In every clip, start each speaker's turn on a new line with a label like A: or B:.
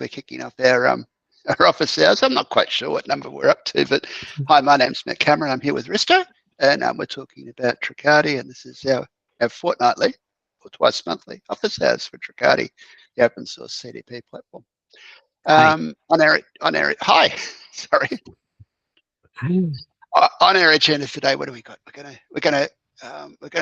A: we're kicking off our office hours. I'm not quite sure what number we're up to, but hi, my name's Matt Cameron. I'm here with Risto, and we're talking about Tracardi, and this is our fortnightly or twice monthly office hours for Tracardi, the open source CDP platform.
B: Hi.
A: On our hi, sorry. On our agenda today, what do we got? We're gonna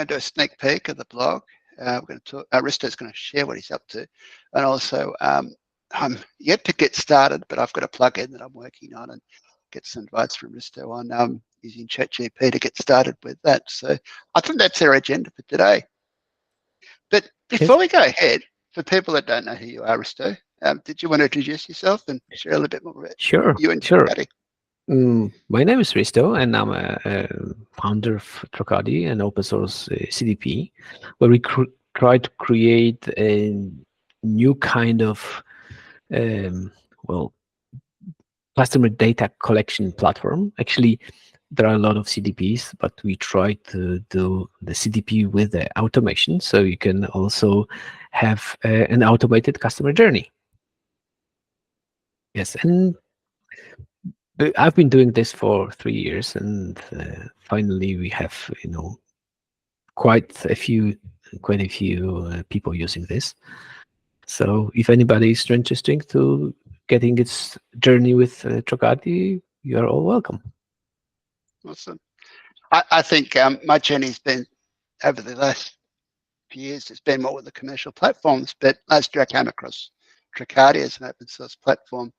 A: do a sneak peek of the blog. We're going to talk. Risto's going to share what he's up to, and also I'm yet to get started, but I've got a plugin that I'm working on and get some advice from Risto on using ChatGPT to get started with that. So I think that's our agenda for today. But before we go ahead, for people that don't know who you are, Risto, did you want to introduce yourself and share a little bit more about you and Tracardi?
B: My name is Risto, and I'm a founder of Tracardi, an open source CDP, where we try to create a new kind of customer data collection platform. Actually, there are a lot of CDPs, but we try to do the CDP with the automation, so you can also have an automated customer journey. Yes, and I've been doing this for 3 years, and finally we have, quite a few people using this. So if anybody is interested to getting its journey with Tracardi, you are all welcome.
A: Awesome. I think my journey's been over the last few years. It's been more with the commercial platforms, but last year I came across Tracardi as an open source platform,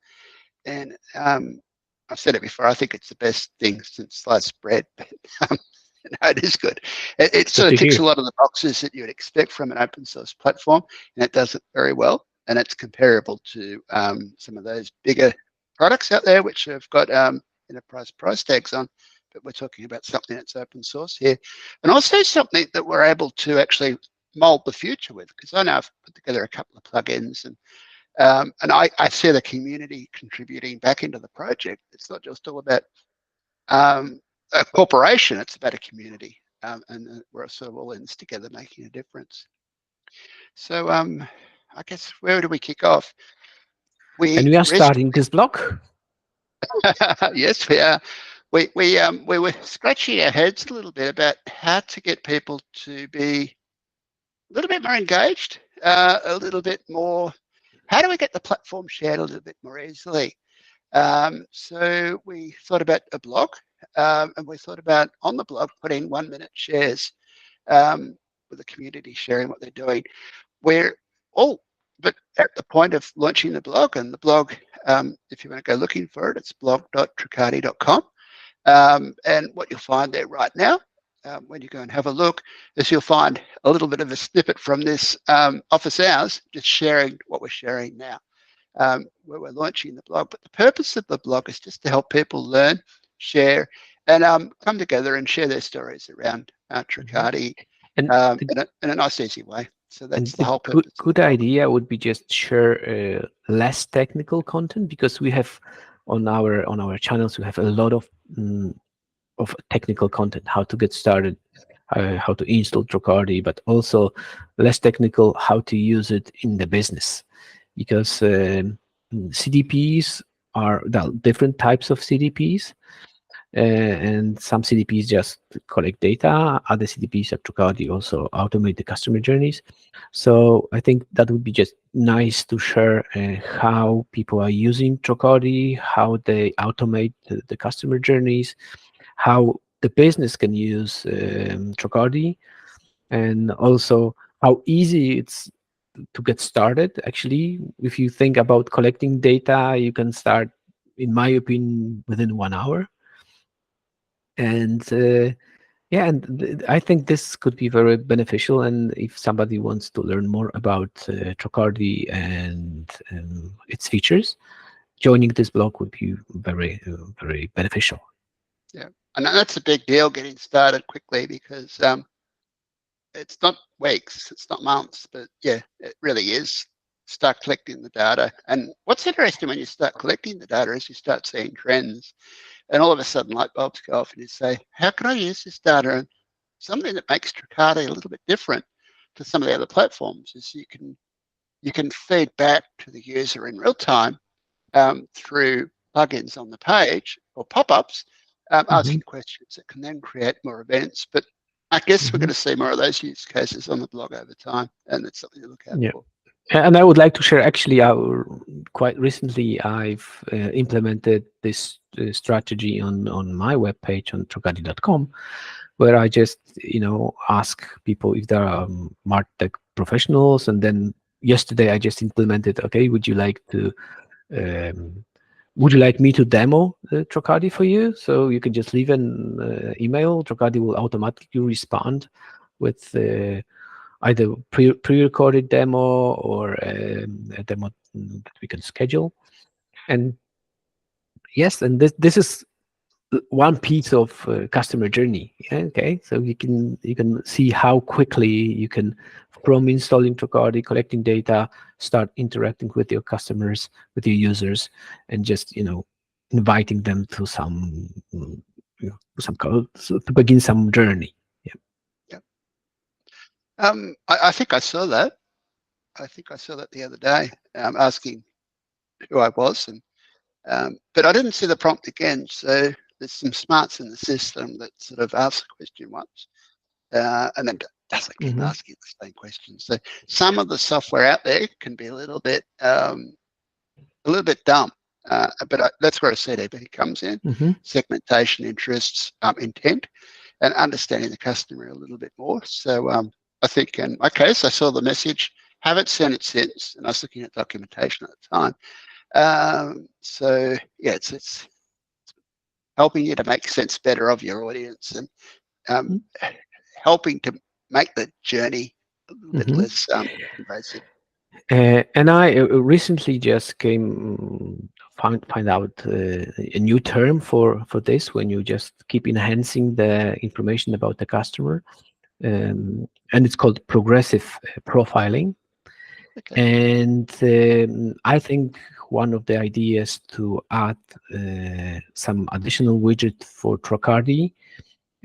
A: and I've said it before. I think it's the best thing since sliced bread. But it is good. It sort of ticks a lot of the boxes that you would expect from an open source platform, and it does it very well. And it's comparable to some of those bigger products out there, which have got enterprise price tags on. But we're talking about something that's open source here, and also something that we're able to actually mold the future with. Because I know I've put together a couple of plugins, and I see the community contributing back into the project. It's not just all about a corporation, it's about a community, and we're sort of all in this together making a difference. So I guess where do we kick off?
B: We are starting this blog.
A: Yes, we are. We were scratching our heads a little bit about how to get people to be a little bit more engaged, a little bit more. How do we get the platform shared a little bit more easily? So we thought about a blog, and we thought about on the blog putting 1 minute shares with the community sharing what they're doing. We're all but at the point of launching the blog, and the blog, if you want to go looking for it, it's blog.tracardi.com. And what you'll find there right now, when you go and have a look, is you'll find a little bit of a snippet from this office hours, just sharing what we're sharing now, where we're launching the blog. But the purpose of the blog is just to help people learn, share, and come together and share their stories around Tracardi in a nice, easy way. So that's the whole purpose.
B: Good idea would be just share less technical content, because we have on our channels we have a lot of technical content, how to get started, how to install Tracardi, but also less technical, how to use it in the business, because CDPs are different types of CDPs. And some CDPs just collect data, other CDPs at Tracardi also automate the customer journeys. So I think that would be just nice to share how people are using Tracardi, how they automate the customer journeys, how the business can use Tracardi, and also how easy it's to get started. Actually, if you think about collecting data, you can start, in my opinion, within 1 hour. And I think this could be very beneficial. And if somebody wants to learn more about Tracardi and its features, joining this blog would be very, very beneficial.
A: Yeah, and that's a big deal, getting started quickly, because it's not weeks, it's not months, but yeah, it really is. Start collecting the data. And what's interesting when you start collecting the data is you start seeing trends. And all of a sudden, light bulbs go off, and you say, how can I use this data? And something that makes Tracardi a little bit different to some of the other platforms is you can you can feed back to the user in real time through plugins on the page or pop-ups,
B: Hmm.
A: asking questions that can then create more events. But I guess we're going
B: Hmm.
A: to see more of those use cases on the blog over time, and that's something to look out
B: Yeah.
A: for.
B: And I would like to share, actually, quite recently, I've implemented this strategy on my webpage on Tracardi.com, where I just, ask people if there are MarTech professionals. And then yesterday I just implemented, okay, um, would you like me to demo Tracardi for you? So you can just leave an email. Tracardi will automatically respond with either pre-recorded demo or a demo that we can schedule. And yes, and this is one piece of customer journey. Yeah, okay, so you can see how quickly you can, from installing Tracardi, collecting data, start interacting with your customers, with your users, and just inviting them to some code, so to begin some journey. Yeah.
A: Yeah. I think I saw that. I think I saw that the other day, asking who I was, and but I didn't see the prompt again. So there's some smarts in the system that sort of asks a question once, and then doesn't keep
B: Hmm.
A: asking the same question. So some of the software out there can be a little bit dumb. But that's where a CDP comes in:
B: Hmm.
A: segmentation, interests, intent, and understanding the customer a little bit more. So I think in my case, I saw the message, haven't seen it since, and I was looking at documentation at the time. So yeah, it's helping you to make sense better of your audience, and um, helping to make the journey a little bit
B: Hmm.
A: less invasive.
B: And I recently just find out a new term for this, when you just keep enhancing the information about the customer, and it's called progressive profiling.
A: Okay.
B: And I think one of the ideas to add some additional widget for Tracardi,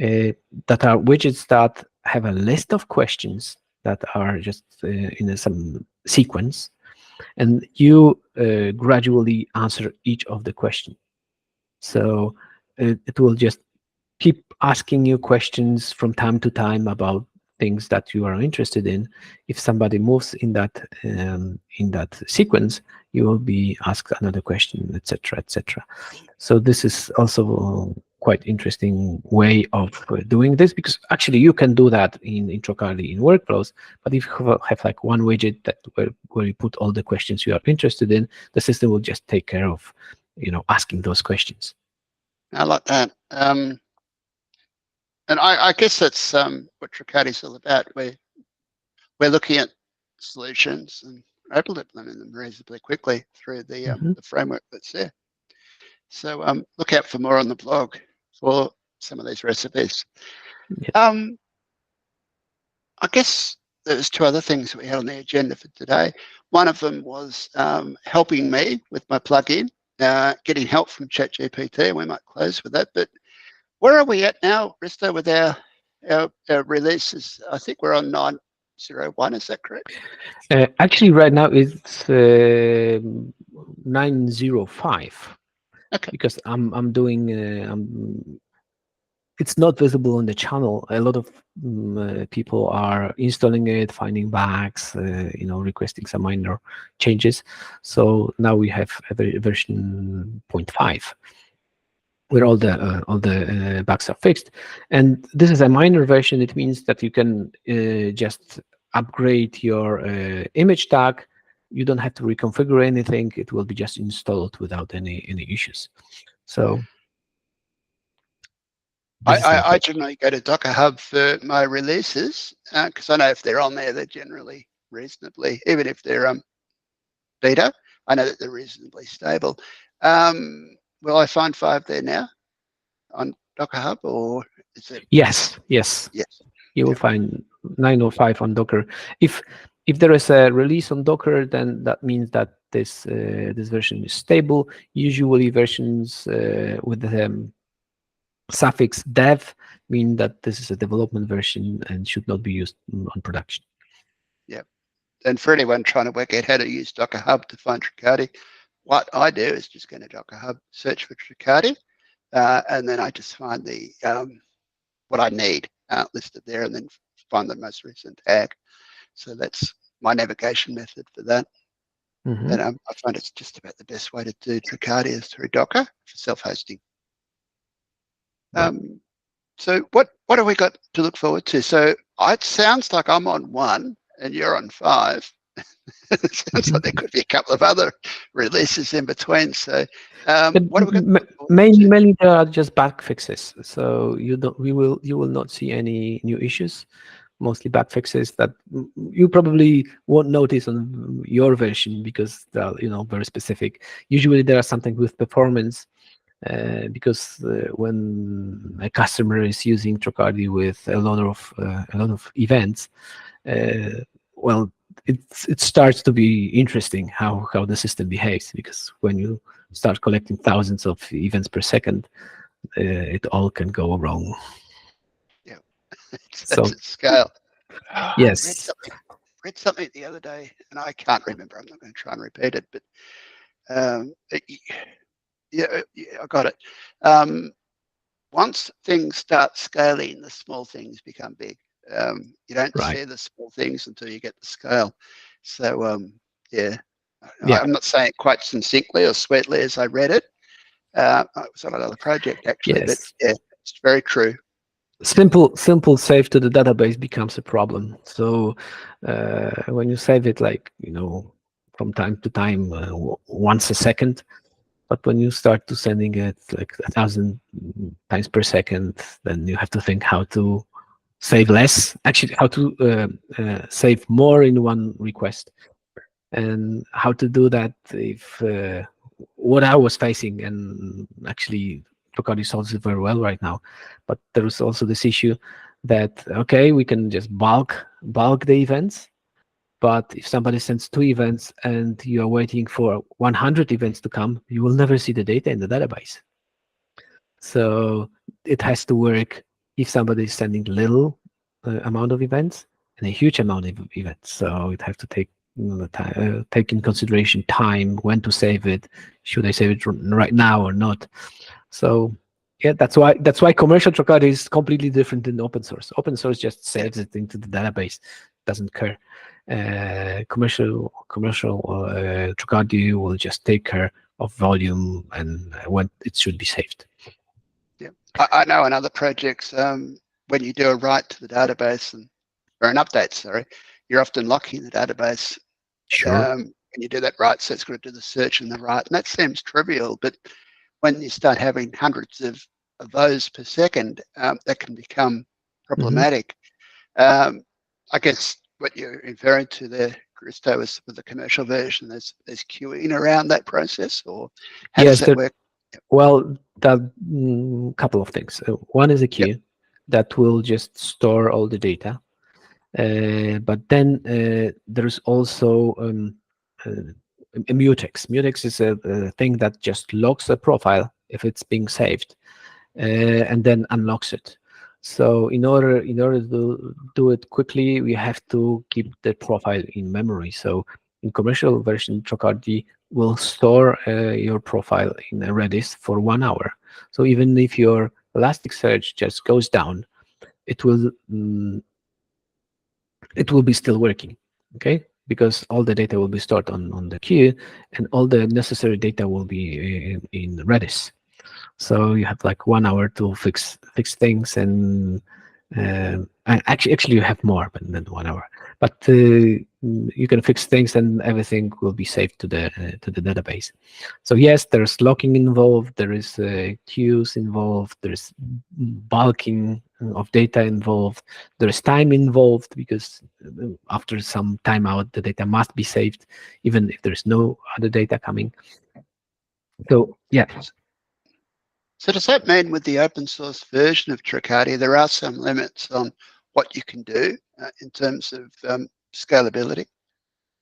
B: uh, that are widgets that have a list of questions that are just in some sequence, and you gradually answer each of the questions. So it will just keep asking you questions from time to time about things that you are interested in. If somebody moves in that sequence, you will be asked another question, etc., etc. So this is also quite interesting way of doing this, because actually you can do that in Tracardi in workflows. But if you have like one widget that where you put all the questions you are interested in, the system will just take care of asking those questions.
A: I like that. And I guess that's what Tricati is all about. We're looking at solutions and able to implement them reasonably quickly through
B: Hmm.
A: the framework that's there. So look out for more on the blog for some of these recipes.
B: Yes.
A: Um, I guess there's two other things that we had on the agenda for today. One of them was helping me with my plugin, getting help from ChatGPT. We might close with that. But where are we at now, Risto, with our releases? I think we're on 901. Is that correct?
B: Actually, right now it's 905,
A: Okay.
B: because I'm doing it's not visible on the channel. A lot of people are installing it, finding bugs, requesting some minor changes. So now we have a version zero point 0.5, where all the bugs are fixed. And this is a minor version. It means that you can just upgrade your image tag. You don't have to reconfigure anything. It will be just installed without any issues. So this is
A: I
B: something.
A: generally go to Docker Hub for my releases because I know if they're on there, they're generally reasonably, even if they're beta, I know that they're reasonably stable. Will I find 5 there now on Docker Hub, or is it?
B: Yes.
A: Yes.
B: You will
A: Yep.
B: find 905 on Docker. If there is a release on Docker, then that means that this version is stable. Usually versions with the suffix dev mean that this is a development version and should not be used on production.
A: Yep. And for anyone trying to work out how to use Docker Hub to find Tracardi, what I do is just go to Docker Hub, search for Tracardi, and then I just find the what I need listed there, and then find the most recent tag. So that's my navigation method for that.
B: Mhm.
A: And I find it's just about the best way to do Tracardi is through Docker for self-hosting.
B: Right.
A: So what have we got to look forward to? So it sounds like I'm on 1 and you're on 5. It sounds like there
B: Mhm.
A: could be a couple of other releases in between. So
B: But
A: what have we got to look forward
B: mainly,
A: to?
B: mainly there are just bug fixes. So you will not see any new issues. Mostly bug fixes that you probably won't notice on your version because they're very specific. Usually there are something with performance because when a customer is using Tracardi with a lot of events, uh, well, it starts to be interesting how the system behaves, because when you start collecting thousands of events per second, it all can go wrong.
A: Yeah, that's
B: So
A: at scale. I
B: yes,
A: read something the other day, and I can't remember. I'm not going to try and repeat it, but yeah, I got it. Um, Once things start scaling, the small things become big. You don't
B: right,
A: see the small things until you get the scale. So yeah,
B: yeah,
A: I'm not saying it quite succinctly or sweetly as I read it. It was on another project actually, but
B: yes.
A: yeah, it's very true.
B: Simple save to the database becomes a problem. So when you save it, like from time to time, once a second, but when you start to sending it like 1,000 times per second, then you have to think how to save less. Actually, how to save more in one request, and how to do that if what I was facing, and actually Tracardi solves it very well right now. But there is also this issue that okay, we can just bulk the events, but if somebody sends 2 events and you are waiting for 100 events to come, you will never see the data in the database. So it has to work if somebody is sending little amount of events and a huge amount of events. So it have to take take in consideration time, when to save it, should I save it right now or not. So yeah, that's why commercial Tracardi is completely different than open source. Open source just
A: Yeah,
B: saves it into the database, doesn't care. Commercial Tracardi will just take care of volume and when it should be saved.
A: yeah. I know in other projects, when you do a write to the database or an update, sorry, you're often locking the database
B: Sure.
A: when you do that write. So it's got to do the search and the write, and that seems trivial, but when you start having hundreds of those per second, that can become
B: Hmm.
A: problematic. Um, I guess what you're referring to there, Christo, is with the commercial version. There's queuing around that process, or how does
B: Yes,
A: that work?
B: well, that couple of things. One is a
A: Yep.
B: queue that will just store all the data. But then there's also uh, a mutex. Mutex is a thing that just logs a profile if it's being saved, and then unlocks it. So in order to do it quickly, we have to keep the profile in memory. So in commercial version, Tracardi will store your profile in a Redis for 1 hour. So even if your Elasticsearch just goes down, it will be still working, okay? Because all the data will be stored on the queue, and all the necessary data will be in Redis. So you have like 1 hour to fix things, and actually you have more than 1 hour, but you can fix things and everything will be saved to the database. So yes, there's locking involved, there is queues involved, there's bulking of data involved, there's time involved because after some timeout the data must be saved even if there's no other data coming. So yeah.
A: So does that mean with the open source version of Tracardi, there are some limits on what you can do in terms of scalability?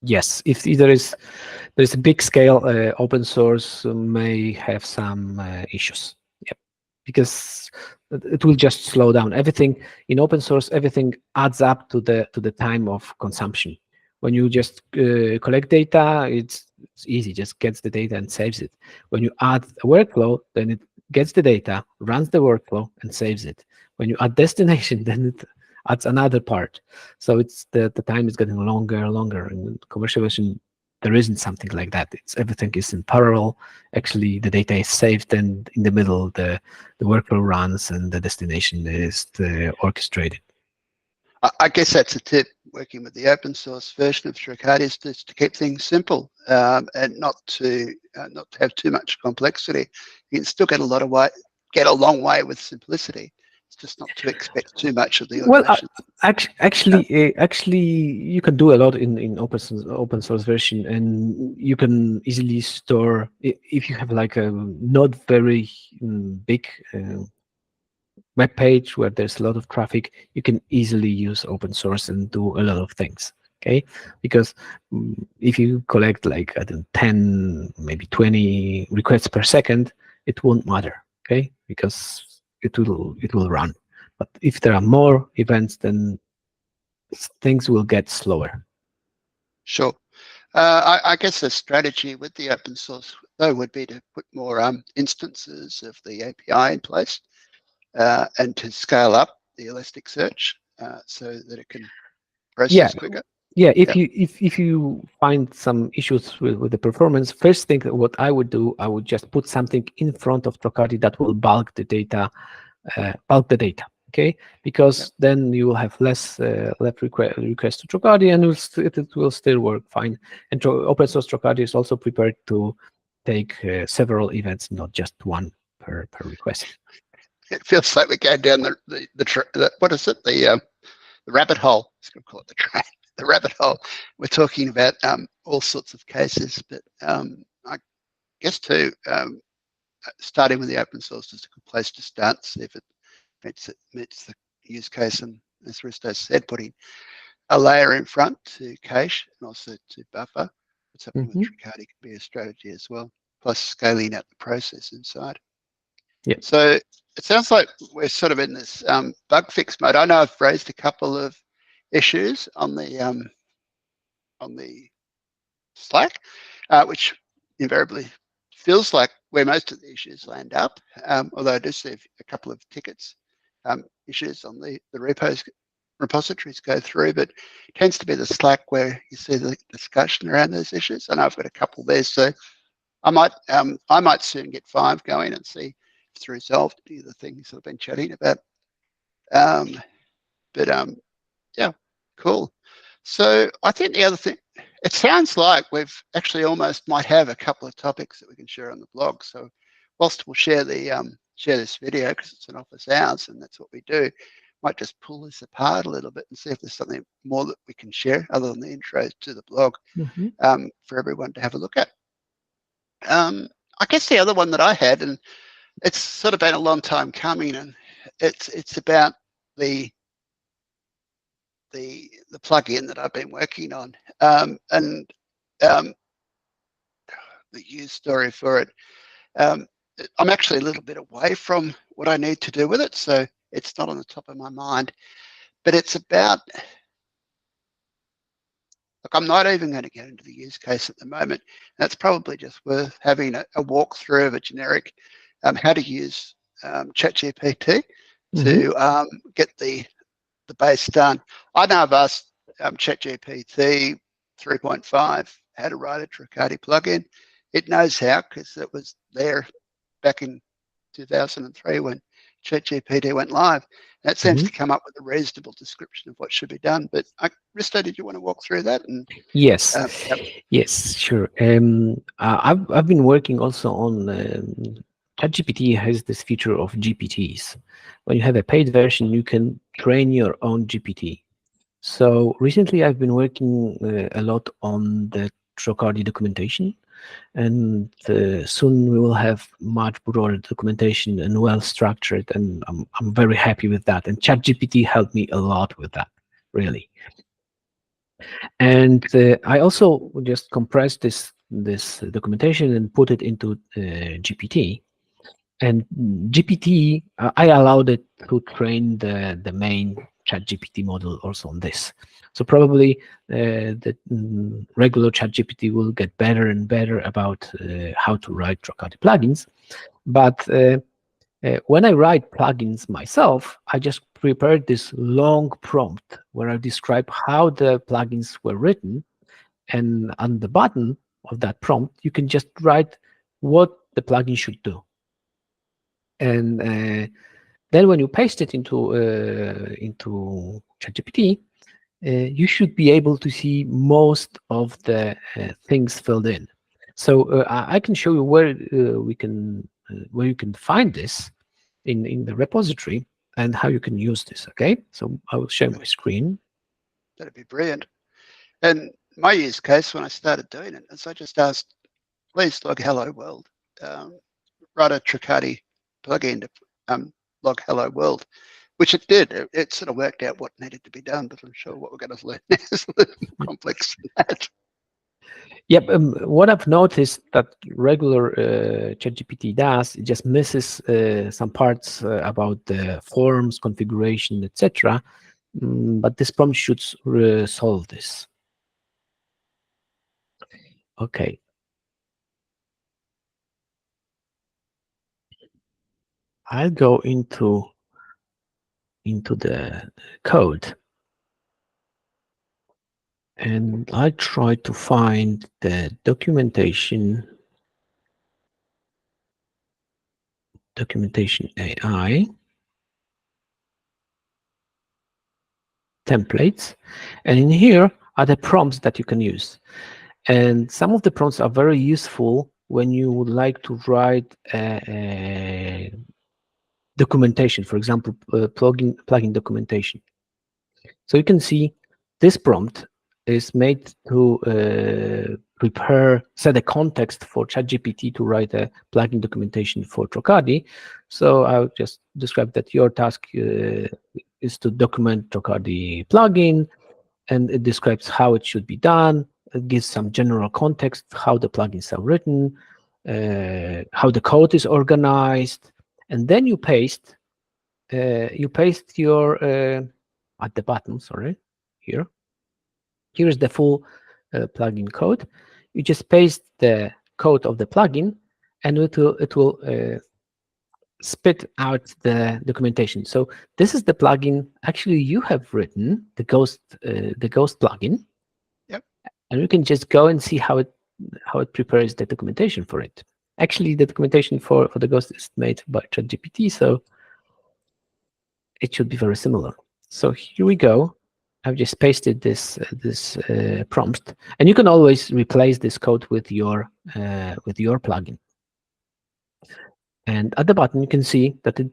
B: Yes, if there's a big scale, open source may have some issues. Yep, because it will just slow down everything in open source. Everything adds up to the time of consumption. When you just collect data, it's easy, just gets the data and saves it. When you add a workflow, then it gets the data, runs the workflow, and saves it. When you add destination, then it adds another part. So it's the time is getting longer and longer. In commercial version, there isn't something like that. It's everything is in parallel. Actually, the data is saved, and in the middle, the workflow runs, and the destination is orchestrated.
A: I guess that's a tip working with the open source version of Tracardi is just to keep things simple and not to have too much complexity. You can still get get a long way with simplicity. It's just not to expect too much of the
B: Well,
A: automation.
B: actually, you can do a lot in open source version, and you can easily store if you have like a not very big web page where there's a lot of traffic. You can easily use open source and do a lot of things. Okay, because if you collect like I don't know, 10, maybe 20 requests per second, it won't matter. Okay, because it will run. But if there are more events, then things will get slower.
A: Sure. I guess the strategy with the open source though would be to put more instances of the API in place and to scale up the Elasticsearch so that it can
B: Yeah,
A: process quicker.
B: yeah.
A: Yeah,
B: If you find some issues with the performance, first thing what I would do, I would just put something in front of Tracardi that will bulk the data. Okay,
A: yeah.
B: because then you will have less requests to Tracardi, and it will still work fine. And open source Tracardi is also prepared to take several events, not just one per request.
A: It feels like we're going down the what is it? The rabbit hole. I was going to call it the train. The rabbit hole. We're talking about all sorts of cases, but I guess too, starting with the open source is a good place to start. See if it meets the use case, and as Risto said, putting a layer in front to cache and also to buffer. What's happening with
B: Hmm.
A: Tracardi can be a strategy as well. Plus scaling out the process inside.
B: Yeah.
A: So it sounds like we're sort of in this bug fix mode. I know I've raised a couple of issues on the Slack, which invariably feels like where most of the issues land up. Although I do see a couple of tickets issues on the repositories go through, but it tends to be the Slack where you see the discussion around those issues. I know I've got a couple there, so I might soon get 5 going and see if it's resolved any of the things that I've been chatting about. Um, but yeah, cool. So I think the other thing, it sounds like we've actually almost might have a couple of topics that we can share on the blog. So whilst we'll share share this video because it's an office hours and that's what we do, might just pull this apart a little bit and see if there's something more that we can share other than the intro to the blog
B: Hmm.
A: for everyone to have a look at. I guess the other one that I had, and it's sort of been a long time coming, and it's about the the plugin that I've been working on, and um, the use story for it. Um, I'm actually a little bit away from what I need to do with it, so it's not on the top of my mind. But it's about, like, I'm not even going to get into the use case at the moment. That's probably just worth having a walkthrough of a generic how to use ChatGPT
B: Hmm.
A: to get the base done. I know I've asked ChatGPT 3.5 how to write a Tracardi plugin. It knows how because it was there back in 2003 when ChatGPT went live. That seems
B: Hmm.
A: to come up with a reasonable description of what should be done. But Risto, did you want to walk through that? And
B: Yes,
A: yep.
B: yes, sure. I've been working also on ChatGPT has this feature of GPTs. When you have a paid version, you can train your own GPT. So recently, I've been working a lot on the Tracardi documentation, and soon we will have much broader documentation and well structured. And I'm very happy with that. And ChatGPT helped me a lot with that, really. And I also just compressed this documentation and put it into GPT. And GPT, I allowed it to train the main ChatGPT model also on this. So probably the regular ChatGPT will get better and better about how to write Tracardi plugins. But when I write plugins myself, I just prepared this long prompt where I describe how the plugins were written. And on the bottom of that prompt, you can just write what the plugin should do. And then when you paste it into ChatGPT, you should be able to see most of the things filled in. So I can show you where where you can find this in the repository and how you can use this. Okay, so I will share my screen.
A: That'd be brilliant. And my use case when I started doing it is I just asked, please log hello world, write a Tracardi plugin to log hello world, which it did. It sort of worked out what needed to be done, but I'm sure what we're going to learn is a little more complex than that.
B: Yep. What I've noticed that regular ChatGPT does, it just misses some parts about the forms, configuration, etc. But this prompt should resolve this. Okay. I'll go into the code, and I try to find the documentation AI templates, and in here are the prompts that you can use. And some of the prompts are very useful when you would like to write a documentation, for example, plugin documentation. So you can see this prompt is made to set a context for ChatGPT to write a plugin documentation for Tracardi. So I'll just describe that your task is to document Tracardi plugin, and it describes how it should be done. It gives some general context, how the plugins are written, how the code is organized, and then you paste your at the bottom. Sorry, here. Here's the full plugin code. You just paste the code of the plugin, and it will spit out the documentation. So this is the plugin actually you have written, the Ghost plugin.
A: Yep.
B: And you can just go and see how it prepares the documentation for it. Actually, the documentation for the Ghost is made by ChatGPT, so it should be very similar. So here we go. I've just pasted this prompt, and you can always replace this code with your plugin. And at the bottom, you can see that it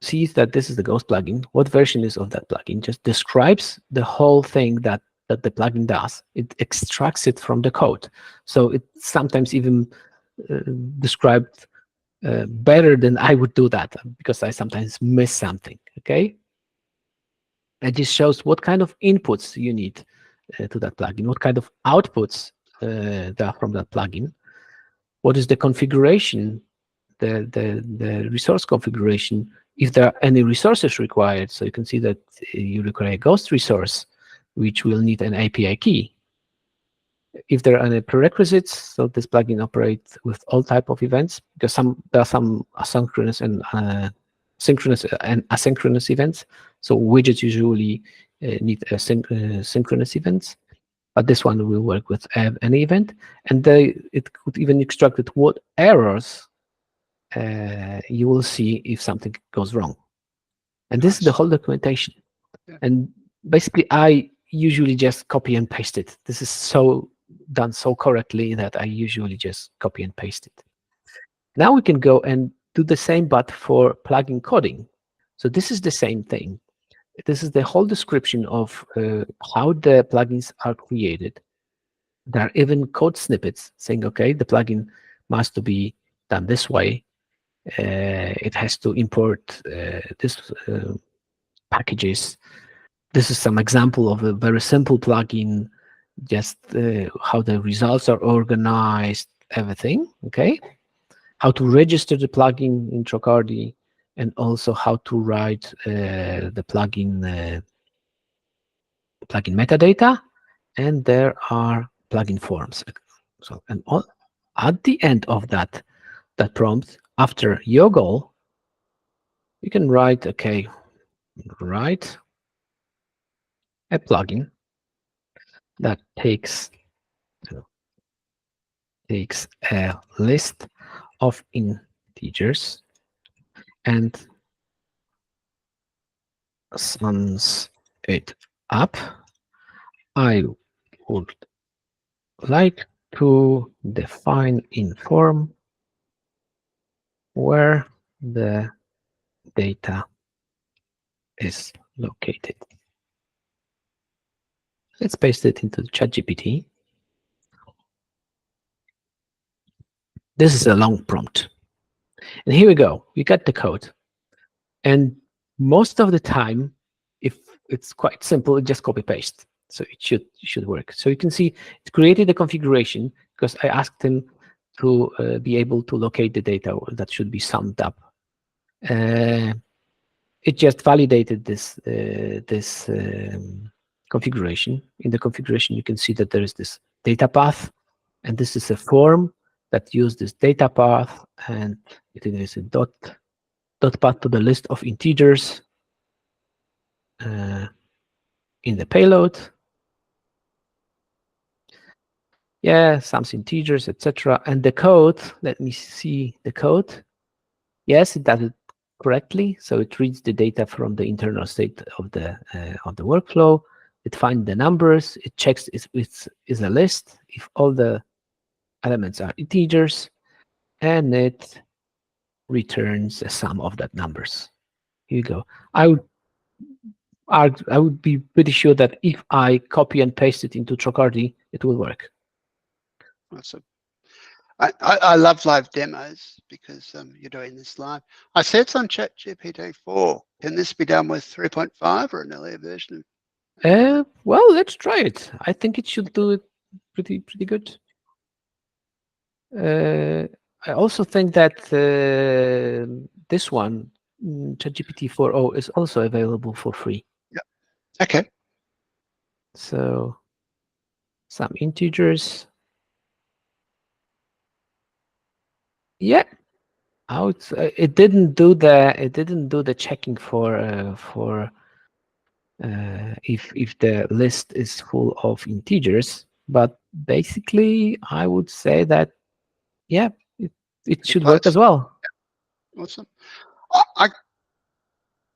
B: sees that this is the Ghost plugin. What version is of that plugin? Just describes the whole thing that the plugin does. It extracts it from the code. So it's sometimes even described better than I would do that, because I sometimes miss something. Okay. And this shows what kind of inputs you need to that plugin, what kind of outputs there are from that plugin, what is the configuration, the resource configuration, if there are any resources required. So you can see that you require a Ghost resource, which will need an API key. If there are any prerequisites, so this plugin operates with all type of events, because there are some asynchronous and synchronous and asynchronous events. So widgets usually need synchronous events, but this one will work with any event. And it could even extract what errors you will see if something goes wrong. And this is the whole documentation.
A: Yeah.
B: And basically, I usually just copy and paste it. This is done so correctly that I usually just copy and paste it. Now we can go and do the same, but for plugin coding. So this is the same thing. This is the whole description of how the plugins are created. There are even code snippets saying, okay, the plugin must be done this way. It has to import this packages. This is some example of a very simple plugin, just how the results are organized, everything, okay? How to register the plugin in Tracardi, and also how to write the plugin plugin metadata, and there are plugin forms. So, and at the end of that prompt, after your goal, you can write, okay, write a plugin that takes a list of integers and sums it up. I would like to define in form where the data is located. Let's paste it into ChatGPT. This is a long prompt. And here we go. We got the code. And most of the time, if it's quite simple, it just copy paste. So it should work. So you can see it created a configuration because I asked him to be able to locate the data that should be summed up. It just validated this configuration. In the configuration, you can see that there is this data path, and this is a form that uses this data path, and it is a dot path to the list of integers in the payload. Yeah, some integers, etc. And the code, let me see the code. Yes, it does it correctly. So it reads the data from the internal state of the workflow. It finds the numbers. It checks if it is a list, if all the elements are integers, and it returns a sum of that numbers. Here you go. I would be pretty sure that if I copy and paste it into Tracardi, it will work.
A: Awesome. I love live demos because you're doing this live. I see it's on ChatGPT 4. Can this be done with 3.5 or an earlier version?
B: Well, let's try it. I think it should do it pretty good. I also think that this one, ChatGPT 4.0, is also available for free.
A: Yeah. Okay.
B: So some integers. Yeah. It didn't do the checking for if the list is full of integers, but basically I would say that yeah, it should work as well.
A: Awesome.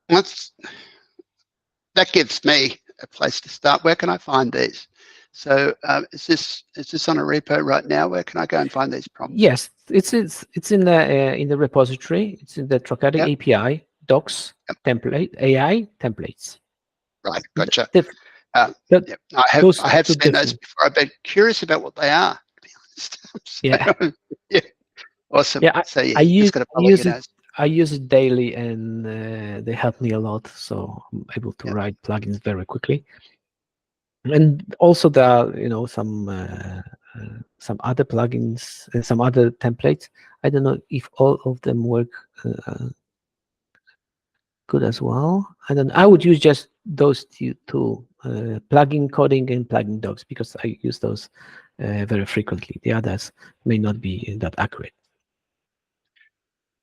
A: That's that gives me a place to start. Where can I find these? So is this on a repo right now? Where can I go and find these prompts?
B: Yes, it's in the repository. It's in the Tracardi
A: Yep.
B: API docs
A: Yep.
B: template AI templates.
A: Right, gotcha.
B: Yep.
A: Yep. I have seen those before. I've been curious about what they are, to be honest. So,
B: yeah.
A: Yeah. Awesome.
B: Yeah.
A: So yeah, you just got to follow your nose.
B: I use it daily, and they help me a lot. So I'm able to write plugins very quickly. And also there are some other plugins and some other templates. I don't know if all of them work good as well. I would use just those two, plugin coding and plugin docs, because I use those very frequently. The others may not be that accurate.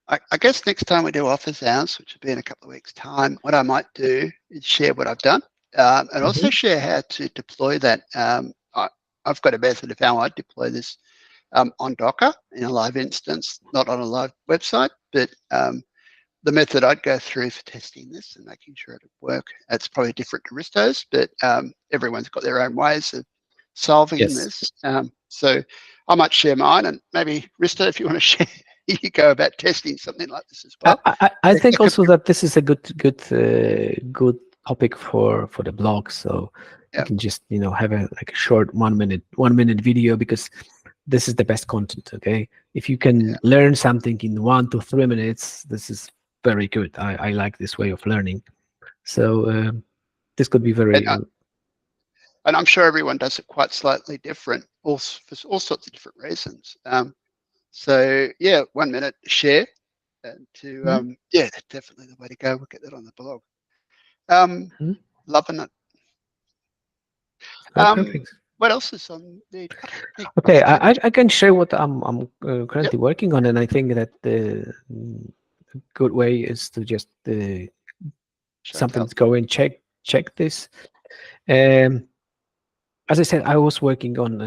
A: I guess next time we do office hours, which will be in a couple of weeks' time, what I might do is share what I've done and also share how to deploy that. I've got a method of how I deploy this on Docker in a live instance, not on a live website, but the method I'd go through for testing this and making sure it would work. It's probably different to Risto's, but everyone's got their own ways of solving this. So I might share mine, and maybe Risto, if you want to share, you go about testing something like this as well.
B: I think also that this is a good topic for the blog. So you can just have a short 1 minute video, because this is the best content. Okay, if you can learn something in 1 to 3 minutes, this is very good. I like this way of learning. So this could be very.
A: And I'm sure everyone does it quite slightly different, for all sorts of different reasons. So yeah, 1 minute share, and yeah, that's definitely the way to go. We'll get that on the blog. Loving it.
B: Perfect.
A: What else is on the Tracardi
B: Okay,
A: page?
B: I can share what I'm
A: Yep,
B: currently working on, and I think that the good way is to just
A: show and
B: something
A: tell.
B: to go and check this. Um, as I said, I was working on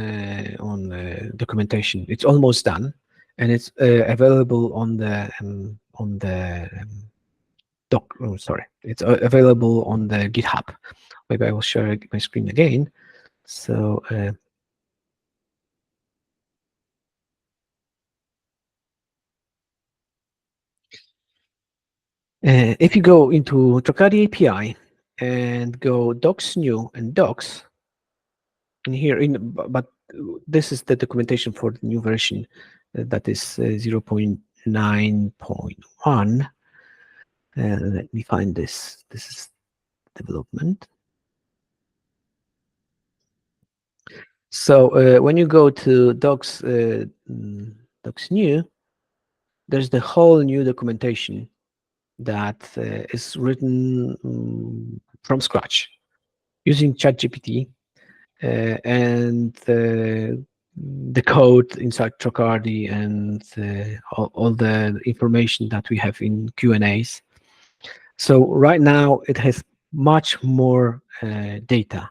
B: documentation. It's almost done, and it's available on the doc. Oh, sorry, it's available on the GitHub. Maybe I will share my screen again. So if you go into Tracardi API and go docs new and docs, in here but this is the documentation for the new version that is 0.9.1. Let me find this. This is development. So when you go to docs docs new, there's the whole new documentation that is written from scratch using ChatGPT and the code inside Tracardi and all the information that we have in Q&As. So right now it has much more data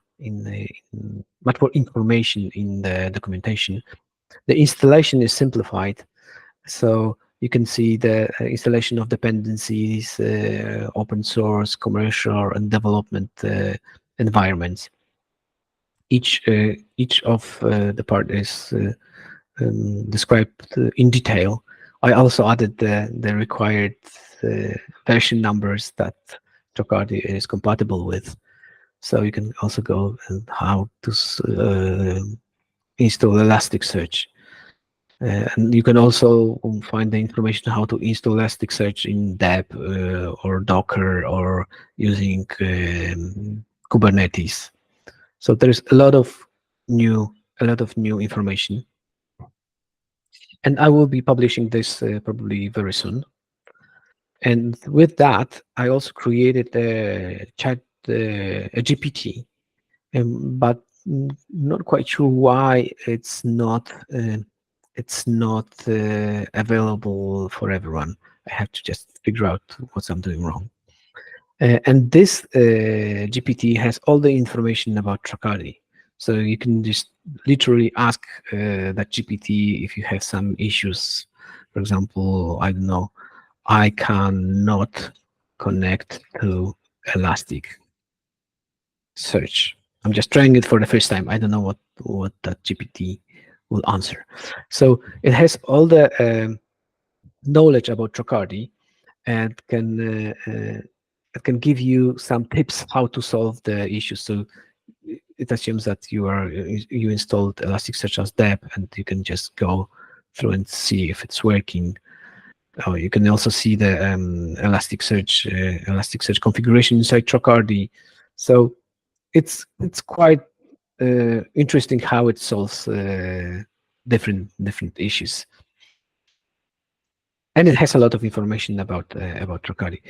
B: much more information in the documentation. The installation is simplified, so you can see the installation of dependencies, open source, commercial, and development environments. Each of the part is described in detail. I also added the required version numbers that Tracardi is compatible with. So you can also go and how to install Elasticsearch. And you can also find the information how to install Elasticsearch in deb or Docker or using Kubernetes. So there's a lot of new information, and I will be publishing this probably very soon. And with that, I also created a GPT, but not quite sure why it's not available for everyone. I have to just figure out what I'm doing wrong. And this GPT has all the information about Tracardi. So you can just literally ask that GPT if you have some issues. For example, I don't know, I cannot connect to Elastic Search. I'm just trying it for the first time. I don't know what that GPT will answer. So it has all the knowledge about Tracardi and it can give you some tips how to solve the issues. So it assumes that you installed Elasticsearch as deb, and you can just go through and see if it's working. Oh, you can also see the Elasticsearch configuration inside Tracardi. So it's quite interesting how it solves different issues, and it has a lot of information about Tracardi.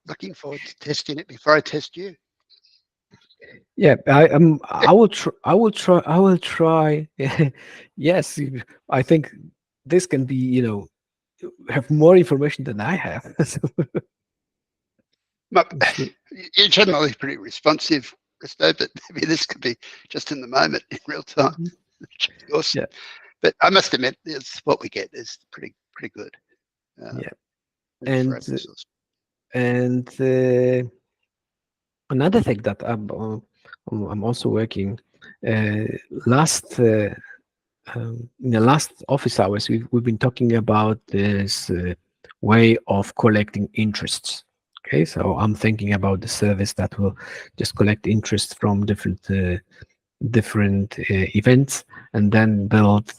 A: Looking forward to testing it before I test you.
B: Yeah, I will try. I will try. Yes, I think this can be, have more information than I have.
A: But
B: So,
A: you're generally pretty responsive, Risto, but maybe this could be just in the moment, in real time. Which would be awesome.
B: yeah,
A: But I must admit, it's what we get is pretty good.
B: yeah,
A: Even for
B: and
A: open source.
B: and another thing that I'm also working uh, last. In the last office hours, we've been talking about this way of collecting interests. Okay, so I'm thinking about the service that will just collect interest from different events, and then build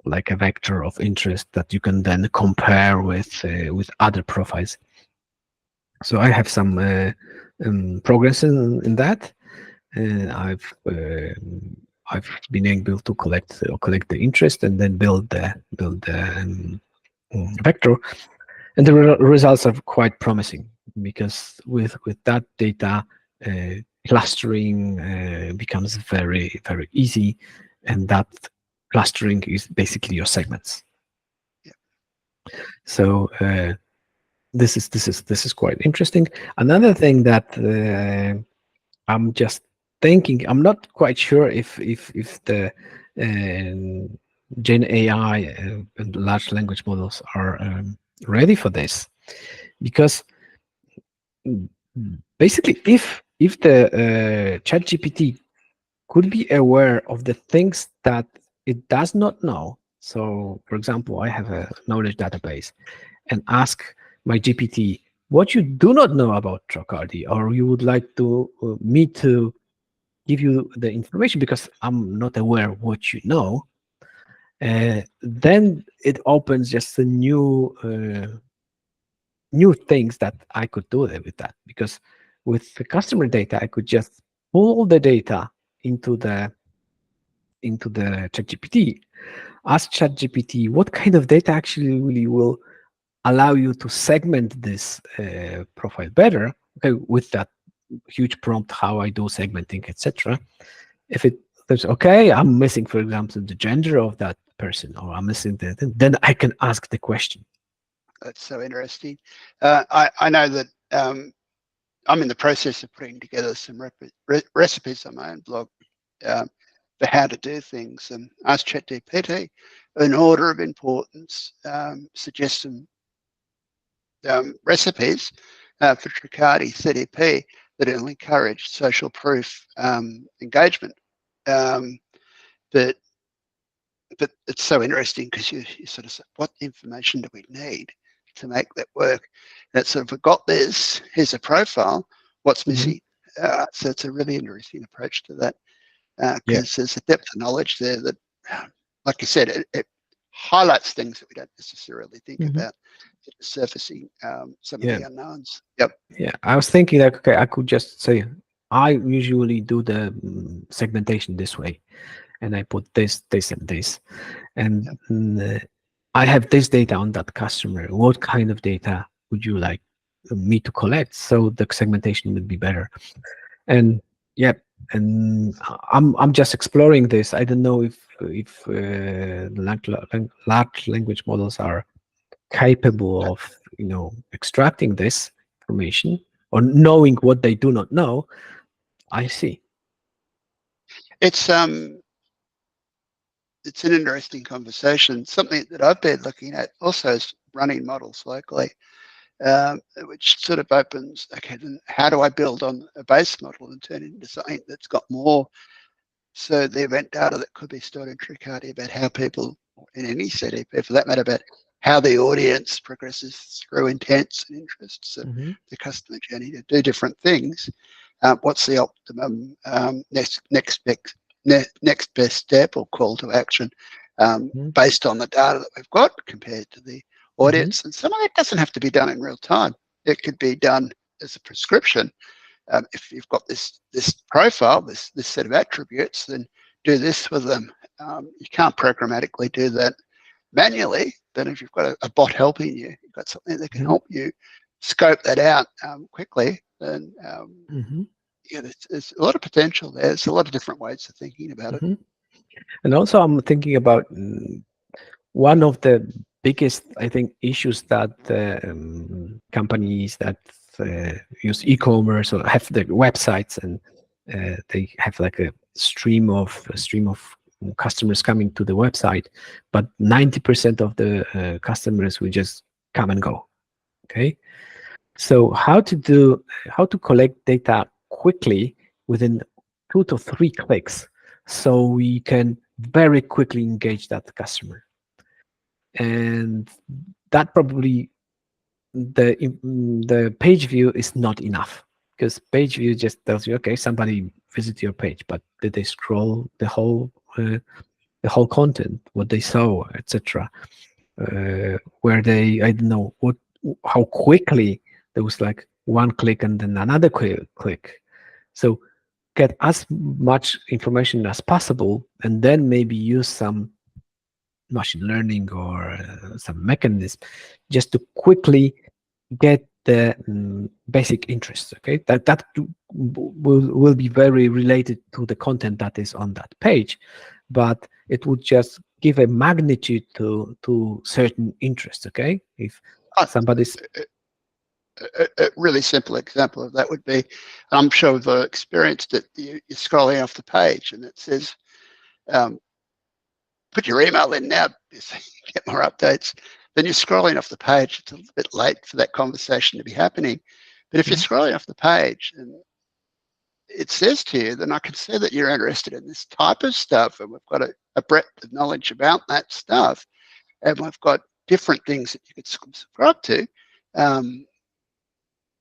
B: like a vector of interest that you can then compare with other profiles. So I have some progress in that. I've been able to collect the interest and then build the vector, and the results are quite promising because with that data, clustering becomes very, very easy, and that clustering is basically your segments.
A: Yeah.
B: So this is quite interesting. Another thing that I'm just thinking, I'm not quite sure if the Gen AI and large language models are ready for this, because mm, basically, if the ChatGPT could be aware of the things that it does not know. So, for example, I have a knowledge database and ask my GPT what you do not know about Tracardi, or you would like to me to give you the information because I'm not aware what you know. Then it opens just a new things that I could do there with that, because with the customer data, I could just pull the data into the ChatGPT, ask ChatGPT what kind of data actually really will allow you to segment this profile better. Okay, with that huge prompt, how I do segmenting, etc. If it says, okay, I'm missing, for example, the gender of that person, or I'm missing then I can ask the question.
A: That's so interesting. I know that I'm in the process of putting together some recipes on my own blog um, for how to do things, and ask ChatGPT in order of importance, suggest some recipes for Tracardi CDP that will encourage social proof engagement. Um, but but it's so interesting because you sort of say, what information do we need to make that work? And it's sort of, we've got this, here's a profile, what's
B: Mhm.
A: missing? So it's a really interesting approach to that,
B: Yeah.
A: because there's a depth of knowledge there that, like you said, it highlights things that we don't necessarily think
B: Mhm.
A: about, surfacing some of
B: Yeah.
A: the unknowns. Yep.
B: Yeah. I was thinking that, okay, I could just say, I usually do the segmentation this way, and I put this, and this, and
A: Yep.
B: I have this data on that customer. What kind of data would you like me to collect so the segmentation would be better? And yeah, and I'm just exploring this. I don't know if large language models are capable of extracting this information or knowing what they do not know. I see.
A: It's it's an interesting conversation. Something that I've been looking at also is running models locally, which sort of opens, okay, then how do I build on a base model and turn it into something that's got more? So the event data that could be stored in Tracardi about how people, in any CDP for that matter, about how the audience progresses through intents and interests and
B: Hmm.
A: the customer journey to do different things. What's the optimum next best step or call to action, based on the data that we've got compared to the
B: Hmm.
A: audience? And some of it doesn't have to be done in real time. It could be done as a prescription. If you've got this profile, this set of attributes, then do this with them. You can't programmatically do that manually, but if you've got a bot helping you, you've got something that can
B: Hmm.
A: help you scope that out quickly, then
B: Hmm.
A: yeah, there's a lot of potential there. There's a lot of different ways of thinking about it.
B: Hmm. And also, I'm thinking about one of the biggest, I think, issues that companies that use e-commerce or have the websites, and they have like a stream of customers coming to the website, but 90% of the customers will just come and go. Okay, so how to collect data quickly within 2 to 3 clicks, so we can very quickly engage that customer. And that probably the page view is not enough, because page view just tells you, okay, somebody visit your page, but did they scroll the whole content, what they saw, etc. Where they, I don't know what, how quickly there was like one click and then another click. So get as much information as possible, and then maybe use some machine learning or some mechanism just to quickly get the basic interests. Okay, that will be very related to the content that is on that page, but it would just give a magnitude to certain interests. Okay, if
A: Oh,
B: somebody's
A: a really simple example of that would be, I'm sure we've experienced it, you're scrolling off the page and it says, um, put your email in now so you get more updates. Then you're scrolling off the page. It's a little bit late for that conversation to be happening. But if you're scrolling off the page and it says to you, then I can see that you're interested in this type of stuff. And we've got a breadth of knowledge about that stuff. And we've got different things that you could subscribe to. Um,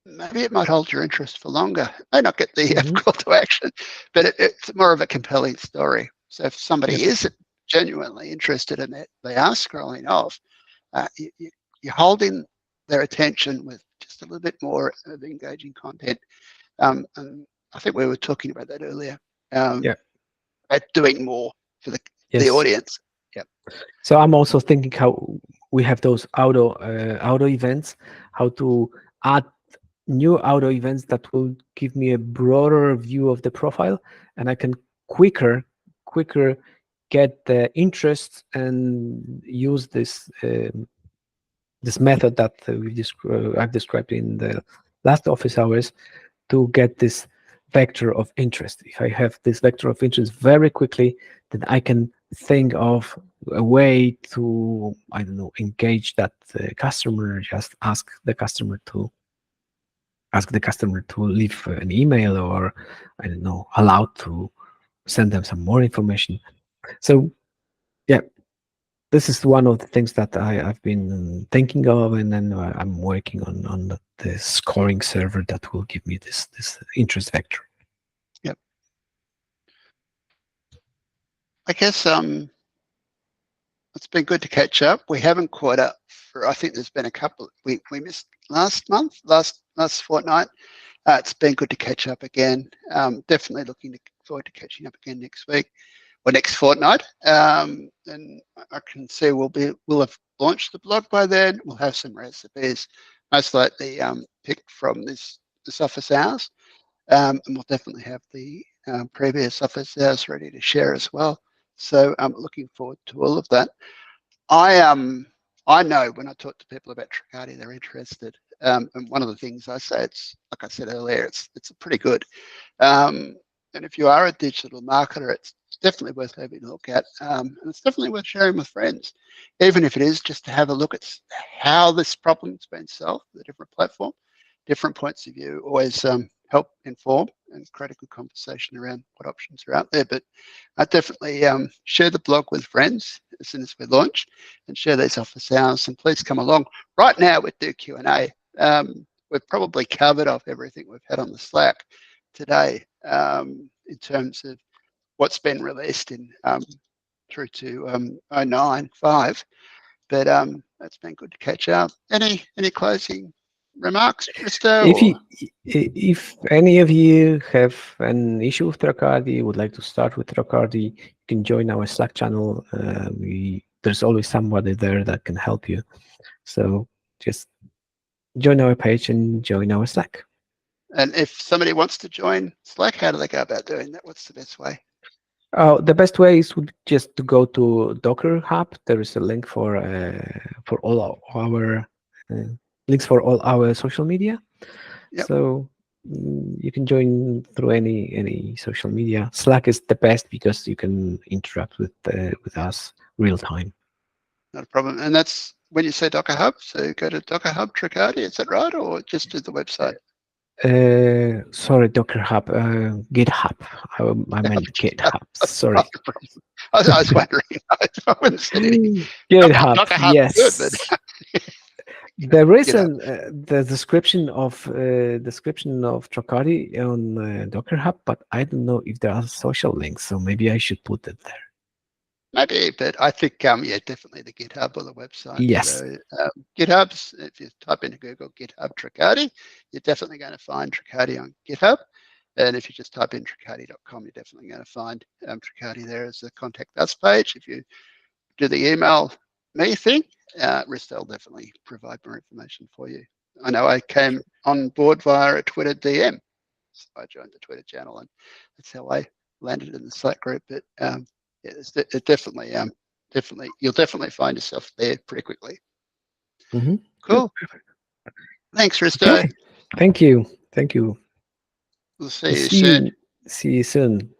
A: Maybe it might hold your interest for longer. It may not get the call to action, but it's more of a compelling story. So if somebody
B: Yep.
A: is genuinely interested in it, they are scrolling off, you're holding their attention with just a little bit more of engaging content. And I think we were talking about that earlier,
B: Yeah.
A: about doing more for the
B: Yes.
A: audience. Yeah.
B: So I'm also thinking how we have those auto events, how to add new auto events that will give me a broader view of the profile, and I can quicker get the interest and use this method that I've described in the last office hours to get this vector of interest. If I have this vector of interest very quickly, then I can think of a way to, I don't know, engage that customer, just ask the customer to leave an email, or I don't know, allow to send them some more information. So yeah, this is one of the things that I've been thinking of, and then I'm working on the scoring server that will give me this interest vector.
A: Yep. I guess it's been good to catch up. We haven't caught up for, I think there's been a couple. We missed last month, last fortnight. It's been good to catch up again. Definitely looking forward to catching up again next week or next fortnight. And I can see we'll have launched the blog by then. We'll have some recipes, most likely picked from this office hours. And we'll definitely have the previous office hours ready to share as well. So I'm looking forward to all of that. I know when I talk to people about Tracardi, they're interested. And one of the things I say, it's like I said earlier, it's pretty good. And if you are a digital marketer, it's definitely worth having a look at. And it's definitely worth sharing with friends, even if it is just to have a look at how this problem's been solved, the different platform, different points of view always help inform and create a good conversation around what options are out there. But I definitely share the blog with friends as soon as we launch, and share these office hours. And please come along. Right now we do Q&A. We've probably covered off everything we've had on the Slack today in terms of what's been released in through to 09.5. But it's been good to catch up. Any closing remarks, Risto?
B: If any of you have an issue with Tracardi, would like to start with Tracardi, you can join our Slack channel. There's always somebody there that can help you. So just join our page and join our Slack.
A: And if somebody wants to join Slack, how do they go about doing that? What's the best way?
B: The best way is just to go to Docker Hub. There is a link for all our links for all our social media.
A: Yep.
B: So you can join through any social media. Slack is the best because you can interact with us real time.
A: Not a problem. And that's when you say Docker Hub. So go to Docker Hub Tracardi. Is that right, or just to the website?
B: Sorry, Docker Hub, GitHub. I meant GitHub. Sorry.
A: I was wondering. I wouldn't say anything.
B: GitHub.
A: Docker Hub,
B: Yes.
A: good, but
B: There is the description of Tracardi on Docker Hub, but I don't know if there are social links, so maybe I should put it there.
A: maybe, but I think yeah, definitely the GitHub or the website.
B: Yes.
A: So GitHub's, if you type into Google GitHub Tracardi, you're definitely going to find Tracardi on GitHub. And if you just type in tracardi.com, you're definitely going to find Tracardi there as a contact us page. If you do the email me thing, Risto will definitely provide more information for you I know I came on board via a Twitter DM. So I joined the Twitter channel, and that's how I landed in the Slack group. But yeah, it definitely, definitely, you'll definitely find yourself there pretty quickly.
B: Good.
A: Cool. Thanks, Risto.
B: Okay. Thank you. Thank you.
A: We'll see you
B: See
A: soon.
B: you. See you soon.